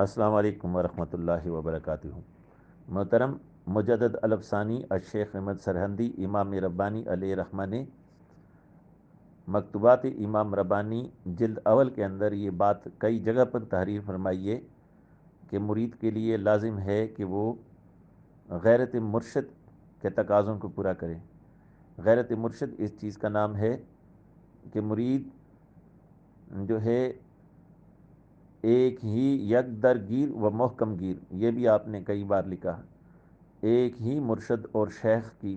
السلام علیکم ورحمۃ اللہ وبرکاتہ۔ محترم مجدد الفسانی الشیخ احمد سرہندی امام ربانی علیہ رحمہ نے مکتوبات امام ربانی جلد اول کے اندر یہ بات کئی جگہ پر تحریر فرمائی ہے کہ مرید کے لیے لازم ہے کہ وہ غیرت مرشد کے تقاضوں کو پورا کرے۔ غیرت مرشد اس چیز کا نام ہے کہ مرید جو ہے ایک ہی یک در گیر و محکم گیر، یہ بھی آپ نے کئی بار لکھا، ایک ہی مرشد اور شیخ کی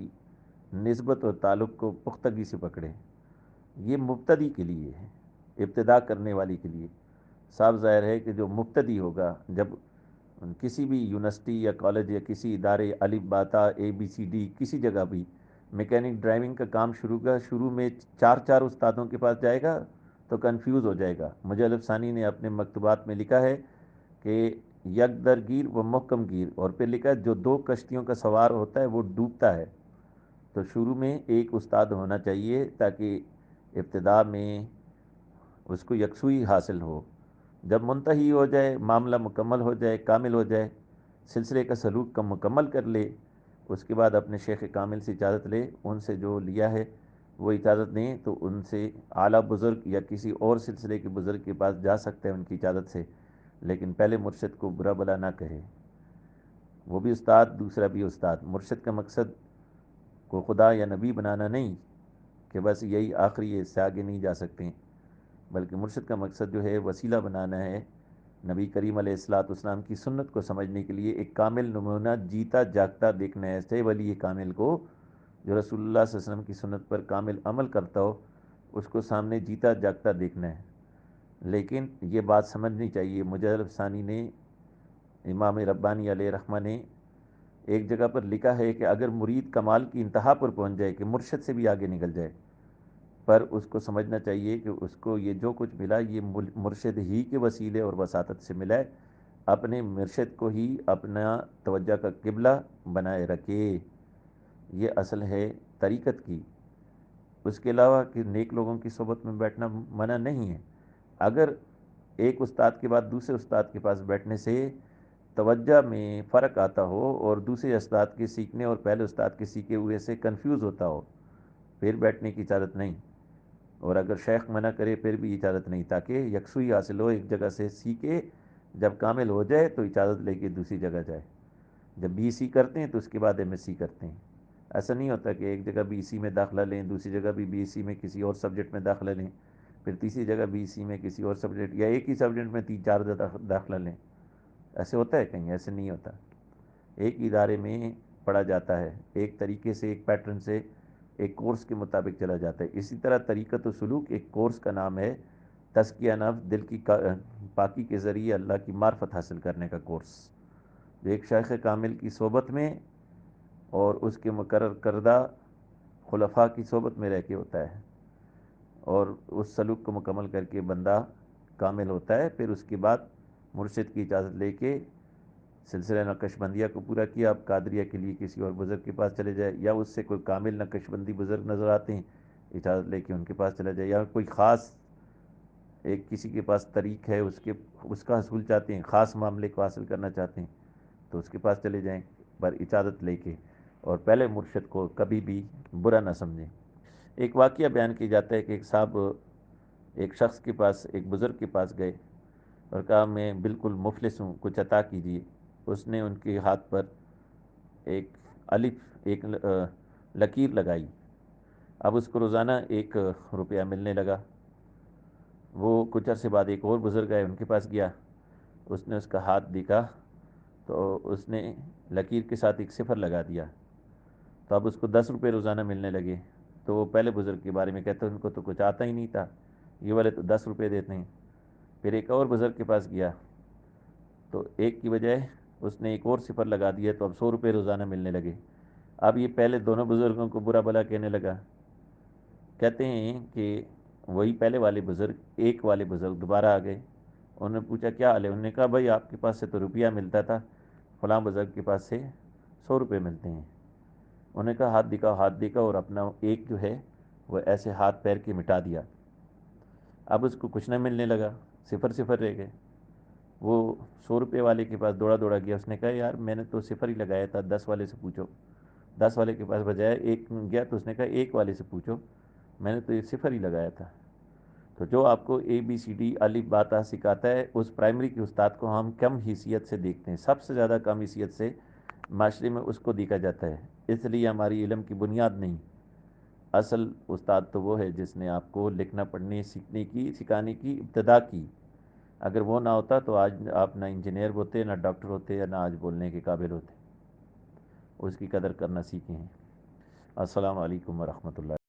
نسبت اور تعلق کو پختگی سے پکڑے۔ یہ مبتدی کے لیے ہے، ابتدا کرنے والی کے لیے۔ صاف ظاہر ہے کہ جو مبتدی ہوگا، جب کسی بھی یونیورسٹی یا کالج یا کسی ادارے الف باتا اے بی سی ڈی کسی جگہ بھی میکینک ڈرائیونگ کا کام شروع میں چار استادوں کے پاس جائے گا تو کنفیوز ہو جائے گا۔ مجدد ثانی نے اپنے مکتوبات میں لکھا ہے کہ یک در گیر و محکم گیر، اور پھر لکھا ہے جو دو کشتیوں کا سوار ہوتا ہے وہ ڈوبتا ہے۔ تو شروع میں ایک استاد ہونا چاہیے تاکہ ابتدا میں اس کو یکسوئی حاصل ہو۔ جب منتہی ہو جائے، معاملہ مکمل ہو جائے، کامل ہو جائے، سلسلے کا سلوک کا مکمل کر لے، اس کے بعد اپنے شیخ کامل سے اجازت لے، ان سے جو لیا ہے وہ اجازت دیں تو ان سے اعلیٰ بزرگ یا کسی اور سلسلے کے بزرگ کے پاس جا سکتے ہیں ان کی اجازت سے، لیکن پہلے مرشد کو برا بلا نہ کہے۔ وہ بھی استاد، دوسرا بھی استاد۔ مرشد کا مقصد کو خدا یا نبی بنانا نہیں کہ بس یہی آخری ہے، اس سے آگے نہیں جا سکتے، بلکہ مرشد کا مقصد جو ہے وسیلہ بنانا ہے نبی کریم علیہ الصلوۃ والسلام کی سنت کو سمجھنے کے لیے، ایک کامل نمونہ جیتا جاگتا دیکھنا ہے ایسے ولی کامل کو جو رسول اللہ صلی اللہ علیہ وسلم کی سنت پر کامل عمل کرتا ہو، اس کو سامنے جیتا جاگتا دیکھنا ہے۔ لیکن یہ بات سمجھنی چاہیے، مجدد ثانی نے، امام ربانی علیہ رحمہ نے ایک جگہ پر لکھا ہے کہ اگر مرید کمال کی انتہا پر پہنچ جائے کہ مرشد سے بھی آگے نکل جائے، پر اس کو سمجھنا چاہیے کہ اس کو یہ جو کچھ ملا یہ مرشد ہی کے وسیلے اور وساطت سے ملا ہے، اپنے مرشد کو ہی اپنا توجہ کا قبلہ بنائے رکھے۔ یہ اصل ہے طریقت کی۔ اس کے علاوہ کہ نیک لوگوں کی صحبت میں بیٹھنا منع نہیں ہے، اگر ایک استاد کے بعد دوسرے استاد کے پاس بیٹھنے سے توجہ میں فرق آتا ہو اور دوسرے استاد کے سیکھنے اور پہلے استاد کے سیکھے ہوئے سے کنفیوز ہوتا ہو، پھر بیٹھنے کی اجازت نہیں، اور اگر شیخ منع کرے پھر بھی اجازت نہیں، تاکہ یکسوئی حاصل ہو، ایک جگہ سے سیکھے، جب کامل ہو جائے تو اجازت لے کے دوسری جگہ جائے۔ جب بی سی کرتے ہیں تو اس کے بعد ایم ایس سی کرتے ہیں۔ ایسا نہیں ہوتا کہ ایک جگہ بی سی میں داخلہ لیں، دوسری جگہ بھی بی سی میں کسی اور سبجیکٹ میں داخلہ لیں، پھر تیسری جگہ بی سی میں کسی اور سبجیکٹ، یا ایک ہی سبجیکٹ میں 3-4 داخلہ لیں۔ ایسے ہوتا ہے کہیں؟ ایسے نہیں ہوتا۔ ایک ادارے میں پڑھا جاتا ہے، ایک طریقے سے، ایک پیٹرن سے، ایک کورس کے مطابق چلا جاتا ہے۔ اسی طرح طریقت و سلوک ایک کورس کا نام ہے، تزکیہ نفس، دل کی پاکی کے ذریعے اللہ کی معرفت حاصل کرنے کا کورس، جو ایک شیخ کامل کی صحبت میں اور اس کے مقرر کردہ خلفاء کی صحبت میں رہ کے ہوتا ہے، اور اس سلوک کو مکمل کر کے بندہ کامل ہوتا ہے۔ پھر اس کے بعد مرشد کی اجازت لے کے سلسلہ نقش بندیہ کو پورا کیا، اب قادریہ کے لیے کسی اور بزرگ کے پاس چلے جائے، یا اس سے کوئی کامل نقش بندی بزرگ نظر آتے ہیں، اجازت لے کے ان کے پاس چلا جائے، یا کوئی خاص ایک کسی کے پاس طریق ہے، اس کا حصول چاہتے ہیں، خاص معاملے کو حاصل کرنا چاہتے ہیں تو اس کے پاس چلے جائیں، پر اجازت لے کے، اور پہلے مرشد کو کبھی بھی برا نہ سمجھیں۔ ایک واقعہ بیان کیا جاتا ہے کہ ایک شخص کے پاس، ایک بزرگ کے پاس گئے اور کہا میں بالکل مفلس ہوں، کچھ عطا کیجیے۔ اس نے ان کے ہاتھ پر ایک لکیر لگائی۔ اب اس کو روزانہ 1 روپیہ ملنے لگا۔ وہ کچھ عرصے بعد ایک اور بزرگ آئے، ان کے پاس گیا، اس نے اس کا ہاتھ دیکھا تو اس نے لکیر کے ساتھ ایک صفر لگا دیا، تو اب اس کو 10 روپے روزانہ ملنے لگے۔ تو وہ پہلے بزرگ کے بارے میں کہتے ہیں ان کو تو کچھ آتا ہی نہیں تھا، یہ والے تو 10 روپے دیتے ہیں۔ پھر ایک اور بزرگ کے پاس گیا تو ایک کی بجائے اس نے ایک اور صفر لگا دیا، تو اب 100 روپے روزانہ ملنے لگے۔ اب یہ پہلے دونوں بزرگوں کو برا بلا کہنے لگا۔ کہتے ہیں کہ وہی پہلے والے بزرگ، ایک والے بزرگ دوبارہ آ گئے، انہوں نے پوچھا کیا حال ہے؟ انہوں نے کہا بھائی آپ کے پاس سے تو روپیہ ملتا تھا، فلاں بزرگ کے پاس سے 100 روپے ملتے ہیں۔ انہوں نے کہا ہاتھ دکھاؤ، ہاتھ دکھاؤ، اور اپنا ایک جو ہے وہ ایسے ہاتھ پیر کے مٹا دیا۔ اب اس کو کچھ نہ ملنے لگا، صفر صفر رہ گئے۔ وہ 100 روپے والے کے پاس دوڑا دوڑا گیا، اس نے کہا یار میں نے تو صفر ہی لگایا تھا، 10 والے سے پوچھو. 10 والے کے پاس بجائے ایک گیا تو اس نے کہا 1 والے سے پوچھو، میں نے تو یہ صفر ہی لگایا تھا. تو جو آپ کو اے بی سی ڈی الف با تا سکھاتا ہے، اس پرائمری کے استاد کو ہم کم حیثیت سے دیکھتے ہیں، سب سے زیادہ کم حیثیت سے معاشرے میں اس کو دیکھا جاتا ہے. اس لیے ہماری علم کی بنیاد نہیں، اصل استاد تو وہ ہے جس نے آپ کو لکھنا پڑھنے سیکھنے کی سکھانے کی ابتدا کی. اگر وہ نہ ہوتا تو آج آپ نہ انجینئر ہوتے، نہ ڈاکٹر ہوتے، یا نہ آج بولنے کے قابل ہوتے. اس کی قدر کرنا سیکھیں. السلام علیکم ورحمۃ اللہ.